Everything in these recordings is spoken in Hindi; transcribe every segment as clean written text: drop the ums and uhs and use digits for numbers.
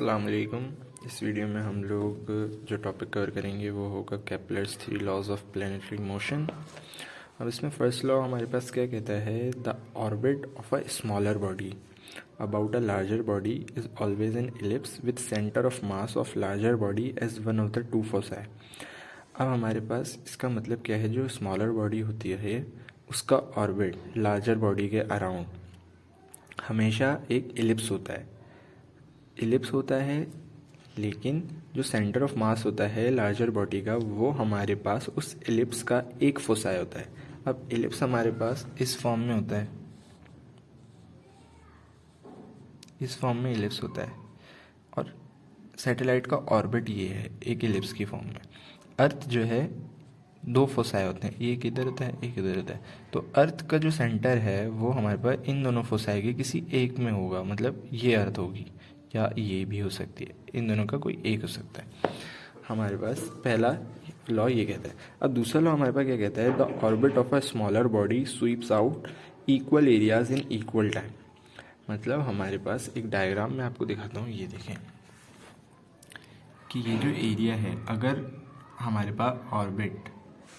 अस्सलाम वालेकुम। इस वीडियो में हम लोग जो टॉपिक कवर करेंगे वो होगा Kepler's 3 laws of planetary motion. अब इसमें फर्स्ट लॉ हमारे पास क्या कहता है, the orbit of a smaller body about a larger body is always an ellipse with centre of mass of larger body as one of the two foci. अब हमारे पास इसका मतलब क्या है, जो स्मॉलर बॉडी होती है उसका ऑर्बिट लार्जर बॉडी के अराउंड हमेशा एक इलिप्स होता है, लेकिन जो सेंटर ऑफ मास होता है लार्जर बॉडी का वो हमारे पास उस इलिप्स का एक फोसाई होता है। अब इलिप्स हमारे पास इस फॉर्म में होता है, इस फॉर्म में इलिप्स होता है और सैटेलाइट का ऑर्बिट ये है एक इलिप्स की फॉर्म में। अर्थ जो है दो फोसाई होते हैं, एक इधर होता है एक इधर होता है, तो अर्थ का जो सेंटर है वो हमारे पास इन दोनों फोसाई के किसी एक में होगा, मतलब ये अर्थ होगी या ये भी हो सकती है, इन दोनों का कोई एक हो सकता है। हमारे पास पहला लॉ ये कहता है। अब दूसरा लॉ हमारे पास क्या कहता है, the orbit of a smaller body sweeps out equal areas in equal time. मतलब हमारे पास एक डायग्राम में आपको दिखाता हूँ, ये देखें कि ये जो एरिया है, अगर हमारे पास ऑर्बिट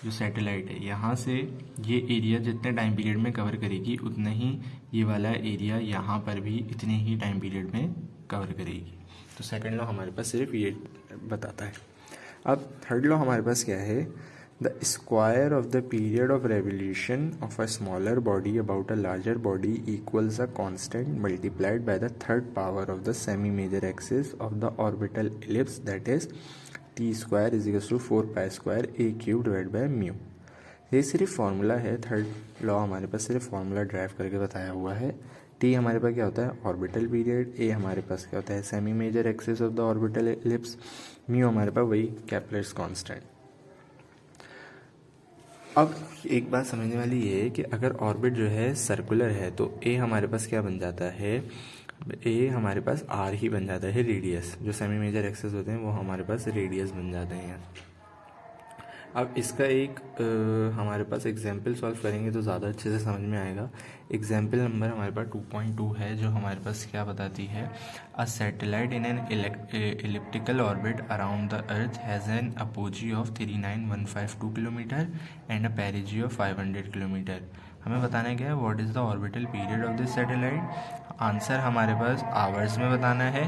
जो सैटेलाइट है यहाँ से ये एरिया जितने टाइम पीरियड में कवर करेगी उतना ही ये वाला एरिया यहाँ पर भी इतने ही टाइम पीरियड में कवर करेगी। तो सेकंड लॉ हमारे पास सिर्फ ये बताता है। अब थर्ड लॉ हमारे पास क्या है, the square of the period of revolution of a smaller body about a larger body equals a constant multiplied by the third power of the semi major axis of the orbital ellipse, that is T square is equal to 4π² a³ divide by mu. ये सिर्फ फॉर्मूला है, थर्ड लॉ हमारे पास सिर्फ फॉर्मूला ड्राइव करके बताया हुआ है। टी हमारे पास क्या होता है, ऑर्बिटल पीरियड, ए हमारे पास क्या होता है, semi major axis of the orbital ellipse, mu हमारे पास वही केपलर्स कांस्टेंट। अब एक बात समझने वाली ये है कि अगर ऑर्बिट जो है सर्कुलर है तो ए हमारे पास क्या बन जाता है, ए हमारे पास आर ही बन जाता है, रेडियस। जो सेमी मेजर एक्सिस होते हैं वो हमारे पास रेडियस बन जाते हैं। अब इसका एक हमारे पास एग्जाम्पल सॉल्व करेंगे तो ज़्यादा अच्छे से समझ में आएगा। एग्जाम्पल नंबर हमारे पास 2.2 है, जो हमारे पास क्या बताती है, a satellite in an elliptical orbit around the earth has an apogee of 39152 kilometre and a पेरिजी of 500 kilometre. हमें बताना है क्या है, what is the orbital period of this satellite. Answer हमारे पास आवर्स में बताना है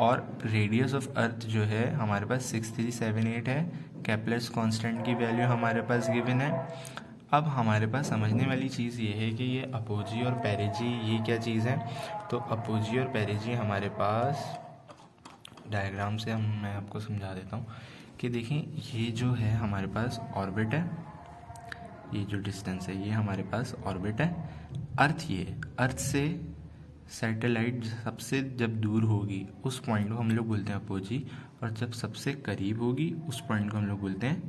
और रेडियस ऑफ अर्थ जो है हमारे पास 6378 है। केपलर्स कांस्टेंट की वैल्यू हमारे पास गिवन है। अब हमारे पास समझने वाली चीज़ ये है कि ये अपोजी और पेरिजी ये क्या चीज़ है। तो अपोजी और पेरिजी हमारे पास डायग्राम से मैं आपको समझा देता हूँ कि देखें, ये जो है हमारे पास ऑर्बिट है, ये जो डिस्टेंस है ये हमारे पास ऑर्बिट है। अर्थ, ये अर्थ से सैटेलाइट सबसे जब दूर होगी उस पॉइंट को हम लोग बोलते हैं अपोजी, और जब सबसे करीब होगी उस पॉइंट को हम लोग बोलते हैं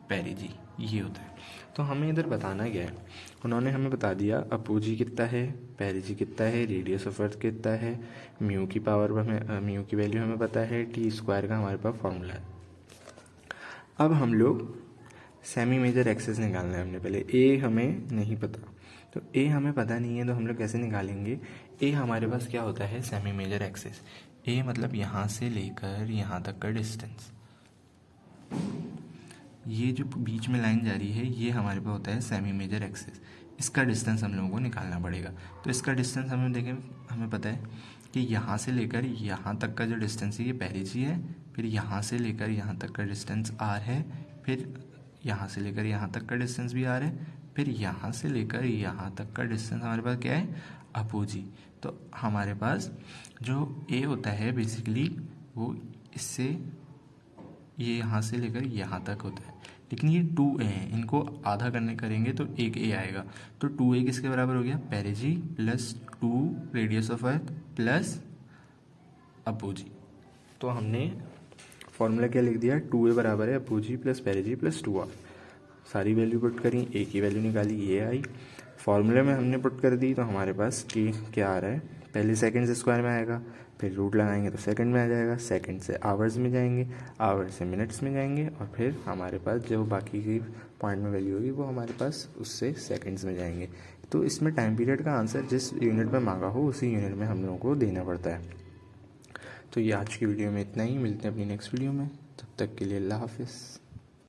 पेरिजी। ये होता है। तो हमें इधर बताना क्या है, उन्होंने हमें बता दिया अपोजी कितना है, पेरिजी कितना है, रेडियस ऑफ अर्थ कितना है, म्यू की पावर हमें, म्यू की वैल्यू हमें पता है, टी स्क्वायर का हमारे पास फॉर्मूला है। अब हम लोग सेमी मेजर एक्सिस निकालना है हमने पहले। ए हमें नहीं पता, तो ए हमें पता नहीं है तो हम लोग कैसे निकालेंगे। ए हमारे पास क्या होता है, सेमी मेजर एक्सिस। ए मतलब यहाँ से लेकर यहाँ तक का डिस्टेंस, ये जो बीच में लाइन जा रही है ये हमारे पास होता है सेमी मेजर एक्सिस। इसका डिस्टेंस हम लोगों को निकालना पड़ेगा। तो इसका डिस्टेंस हमें देखें, हमें पता है कि यहाँ से लेकर यहाँ तक का जो डिस्टेंस है ये पेरिजी है, फिर यहाँ से लेकर यहाँ तक का डिस्टेंस आर है, फिर यहाँ से लेकर यहाँ तक का डिस्टेंस भी आर है, फिर यहाँ से लेकर यहाँ तक का डिस्टेंस हमारे पास क्या है, अपोजी। तो हमारे पास जो ए होता है बेसिकली वो इससे ये यहाँ से लेकर यहाँ तक होता है, लेकिन ये 2a है, इनको आधा करने करेंगे तो एक a आएगा। तो 2a किसके बराबर हो गया, पेरिजी plus 2 radius of earth plus apogee. तो हमने फॉर्मूला क्या लिख दिया, 2a बराबर है अपोजी प्लस पेरिजी प्लस 2r। सारी वैल्यू पुट करी, ए की वैल्यू निकाली, ये आई। फॉर्मूले में हमने पुट कर दी तो हमारे पास टी क्या आ रहा है, पहले सेकंड से स्क्वायर में आएगा, फिर रूट लगाएंगे तो सेकंड में आ जाएगा, सेकंड से आवर्स में जाएंगे, आवर्स से मिनट्स में जाएंगे, और फिर हमारे पास जो बाकी की पॉइंट में वैल्यू होगी वो हमारे पास उससे सेकंड्स में जाएंगे। तो इसमें टाइम पीरियड का आंसर जिस यूनिट में मांगा हो उसी यूनिट में हम लोगों को देना पड़ता है। तो ये आज की वीडियो में इतना ही, मिलते हैं अपनी नेक्स्ट वीडियो में, तब तक के लिए अल्लाह हाफिज़।